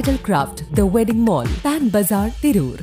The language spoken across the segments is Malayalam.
Bridal Craft, The Wedding Mall, Pan Bazaar, Tirur.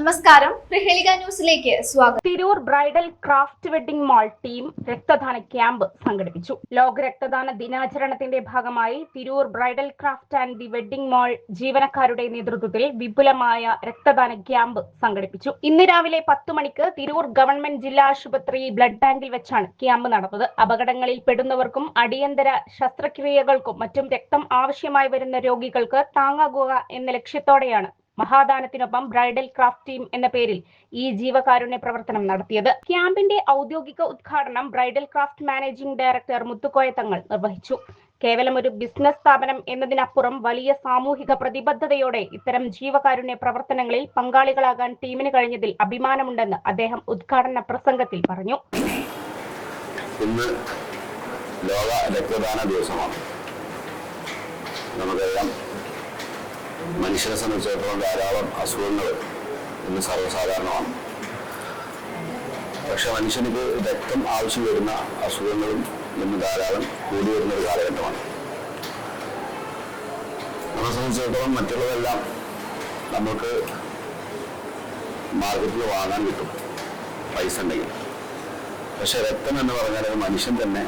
നമസ്കാരം, പ്രഹേളിക ന്യൂസിലേക്ക് സ്വാഗതം. Tirur bridal craft wedding mall team രക്തദാന ക്യാമ്പ് സംഘടിപ്പിച്ചു. ലോക രക്തദാന ദിനാചരണത്തിന്റെ ഭാഗമായി Tirur bridal craft and the wedding mall ജീവനക്കാരുടെ നേതൃത്വത്തിൽ വിപുലമായ രക്തദാന ക്യാമ്പ് സംഘടിപ്പിച്ചു. ഇന്ന് രാവിലെ 10 മണിക്ക് തിരൂർ ഗവൺമെന്റ് ജില്ലാ ആശുപത്രി ബ്ലഡ് ബാങ്കിൽ വെച്ചാണ് ക്യാമ്പ് നടന്നത്. അപകടങ്ങളിൽ പെടുന്നവർക്കും അടിയന്തര ശസ്ത്രക്രിയകൾക്കും മറ്റും രക്തം ആവശ്യമായി വരുന്ന രോഗികൾക്ക് താങ്ങാകുക എന്ന ലക്ഷ്യത്തോടെയാണ് മഹാദാനത്തിനൊപ്പം ബ്രൈഡൽ ക്രാഫ്റ്റ് ടീം എന്ന പേരിൽ ഈ ജീവകാരുണ്യ പ്രവർത്തനം നടത്തിയത്. ക്യാമ്പിന്റെ ഔദ്യോഗിക ഉദ്ഘാടനം bridal craft managing director Muthukoya Thangal നിർവഹിച്ചു. കേവലം ഒരു ബിസിനസ് സ്ഥാപനം എന്നതിനപ്പുറം വലിയ സാമൂഹിക പ്രതിബദ്ധതയോടെ ഇത്തരം ജീവകാരുണ്യ പ്രവർത്തനങ്ങളിൽ പങ്കാളികളാകാൻ ടീമിന് കഴിഞ്ഞതിൽ അഭിമാനമുണ്ടെന്ന് അദ്ദേഹം ഉദ്ഘാടന പ്രസംഗത്തിൽ പറഞ്ഞു. ഇന്ന് ലോക രക്തദാന ദിവസമാണ്. നമുക്കെല്ലാം മനുഷ്യനെ സംബന്ധിച്ചിടത്തോളം ധാരാളം അസുഖങ്ങൾ ഇന്ന് സർവ്വസാധാരണമാണ്. പക്ഷെ മനുഷ്യനിക്ക് രക്തം ആവശ്യം വരുന്ന അസുഖങ്ങളും ഇന്ന് ധാരാളം കൂടി വരുന്ന ഒരു കാലഘട്ടമാണ്. നമ്മളെ സംബന്ധിച്ചിടത്തോളം മറ്റുള്ളതെല്ലാം നമുക്ക് മാർക്കറ്റിൽ വാങ്ങാൻ കിട്ടും പൈസ ഉണ്ടെങ്കിൽ. പക്ഷെ രക്തം എന്ന് പറഞ്ഞാൽ മനുഷ്യൻ തന്നെ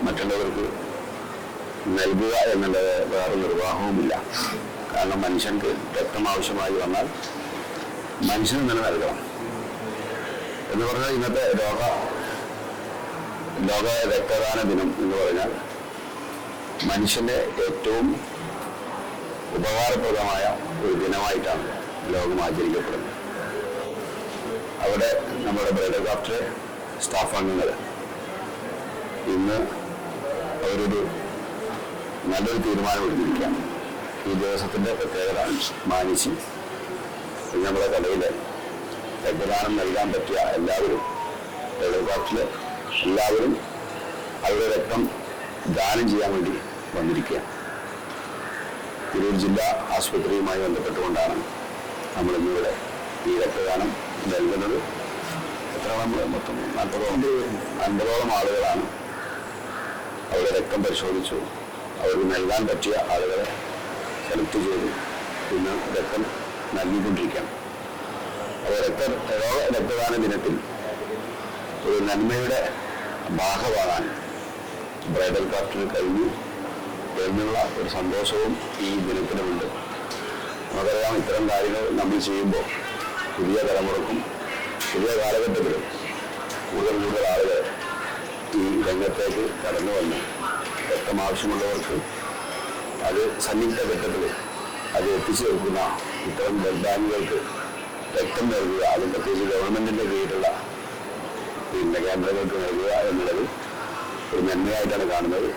മറ്റുള്ളവർക്ക് നൽകുക എന്നുള്ളത് വേറെ നിർവാഹവുമില്ല. കാരണം മനുഷ്യർക്ക് രക്തം ആവശ്യമായി വന്നാൽ മനുഷ്യന് തന്നെ നൽകണം എന്ന് പറഞ്ഞാൽ ഇന്നത്തെ ലോക രക്തദാന ദിനം എന്ന് പറഞ്ഞാൽ മനുഷ്യന്റെ ഏറ്റവും ഉപകാരപ്രദമായ ഒരു ദിനമായിട്ടാണ് ലോകം ആചരിക്കപ്പെടുന്നത്. അവിടെ നമ്മുടെ ബ്രൈഡൽ ക്രാഫ്റ്റ് സ്റ്റാഫ് അംഗങ്ങൾ ഇന്ന് അവരൊരു നല്ലൊരു തീരുമാനമെടുത്തിരിക്കുകയാണ്. ഈ ദിവസത്തിൻ്റെ പ്രത്യേകത മാനിച്ച് നമ്മുടെ കടയിലെ രക്തദാനം നൽകാൻ പറ്റിയ എല്ലാവരും ബ്രൈഡൽ ക്രാഫ്റ്റിലെ എല്ലാവരും അവരുടെ രക്തം ദാനം ചെയ്യാൻ വേണ്ടി വന്നിരിക്കുകയാണ്. തിരൂർ ജില്ലാ ആശുപത്രിയുമായി ബന്ധപ്പെട്ടുകൊണ്ടാണ് നമ്മളിന്നിവിടെ ഈ രക്തദാനം നൽകുന്നത്. എത്ര നമ്മൾ മൊത്തം 50ഓളം ആളുകളാണ് അവരുടെ രക്തം പരിശോധിച്ചു. അവർക്ക് നൽകാൻ പറ്റിയ ആളുകളെ സെലക്ട് ചെയ്ത് ഇന്ന് രക്തം നൽകിക്കൊണ്ടിരിക്കുകയാണ്. അപ്പോൾ രക്തദാന ദിനത്തിൽ ഒരു നന്മയുടെ ഭാഗമാകാൻ ബ്രൈഡൽ ക്രാഫ്റ്റിന് കഴിഞ്ഞു എന്നുള്ള ഒരു സന്തോഷവും ഈ ദിനത്തിനുമുണ്ട്. നമുക്കറിയാം, ഇത്തരം കാര്യങ്ങൾ നമ്മൾ ചെയ്യുമ്പോൾ പുതിയ തലമുറക്കും പുതിയ കാലഘട്ടത്തിലും കൂടുതൽ ആളുകൾ ഈ രംഗത്തേക്ക് കടന്നു വന്ന് രക്തം ആവശ്യമുള്ളവർക്ക് അത് സന്നിഗ്ധ ഘട്ടത്തിൽ അത് എത്തിച്ചു വെക്കുന്ന ഇത്തരം ബ്ലഡ് ബാങ്കുകൾക്ക് രക്തം നൽകുക, അത് പ്രത്യേകിച്ച് ഗവൺമെന്റിന്റെ കീഴിലുള്ള കേന്ദ്രങ്ങൾക്ക് നൽകുക എന്നുള്ളത് ഒരു നന്മയായിട്ടാണ് കാണുന്നത്.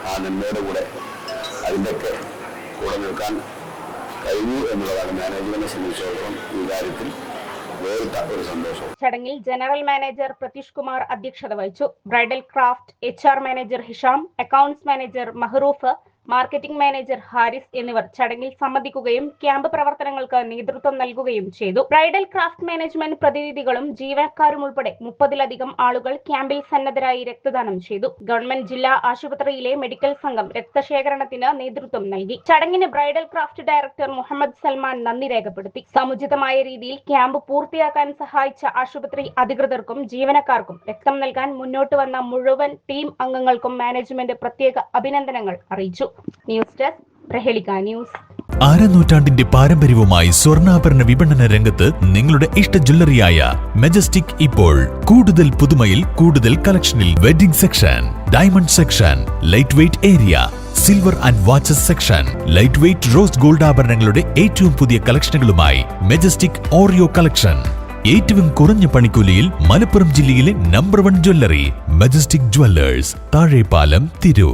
ആ നന്മയുടെ കൂടെ അതിൻ്റെയൊക്കെ കൂടെ നിൽക്കാൻ കഴിഞ്ഞു എന്നുള്ളതാണ് മാനേജ്മെന്റിനെ സംബന്ധിച്ചിടത്തോളം ഈ കാര്യത്തിൽ വേറിട്ട ഒരു സന്തോഷം. ചടങ്ങിൽ ജനറൽ മാനേജർ പ്രതീഷ് കുമാർ അധ്യക്ഷത വഹിച്ചു. Bridal craft HR manager Hisham, accounts manager Mahroof, marketing manager Haris എന്നിവർ ചടങ്ങിൽ സംബന്ധിക്കുകയും ക്യാമ്പ് പ്രവർത്തനങ്ങൾക്ക് നേതൃത്വം നൽകുകയും ചെയ്തു. ബ്രൈഡൽ ക്രാഫ്റ്റ് മാനേജ്മെന്റ് പ്രതിനിധികളും ജീവനക്കാരും ഉൾപ്പെടെ 30ലധികം ആളുകൾ ക്യാമ്പിൽ സന്നദ്ധരായി രക്തദാനം ചെയ്തു. ഗവൺമെന്റ് ജില്ലാ ആശുപത്രിയിലെ മെഡിക്കൽ സംഘം രക്തശേഖരണത്തിന് നേതൃത്വം നൽകി. ചടങ്ങിന് bridal craft director Muhammad Salman നന്ദി രേഖപ്പെടുത്തി. സമുചിതമായ രീതിയിൽ ക്യാമ്പ് പൂർത്തിയാക്കാൻ സഹായിച്ച ആശുപത്രി അധികൃതർക്കും ജീവനക്കാർക്കും രക്തം നൽകാൻ മുന്നോട്ട് വന്ന മുഴുവൻ ടീം അംഗങ്ങൾക്കും മാനേജ്മെന്റ് പ്രത്യേക അഭിനന്ദനങ്ങൾ അറിയിച്ചു. News desk, Prahelika news. നൂറ്റാണ്ടിന്റെ പാരമ്പര്യവുമായി സ്വർണ്ണാഭരണ വിപണന രംഗത്ത് നിങ്ങളുടെ ഇഷ്ട ജ്വല്ലറിയായ മെജസ്റ്റിക് ഇപ്പോൾ കൂടുതൽ പുതുമയിൽ കൂടുതൽ കളക്ഷനിൽ. Wedding section, diamond section, light weight area, silver and watches section, light weight rose gold ആഭരണങ്ങളുടെ ഏറ്റവും പുതിയ കളക്ഷനുകളുമായി മെജസ്റ്റിക് ഓറിയോ കളക്ഷൻ. ഏറ്റവും കുറഞ്ഞ പണിക്കൂലിയിൽ മലപ്പുറം ജില്ലയിലെ number 1 jewellery majestic Jewellers, Thazhepalam, Tirur.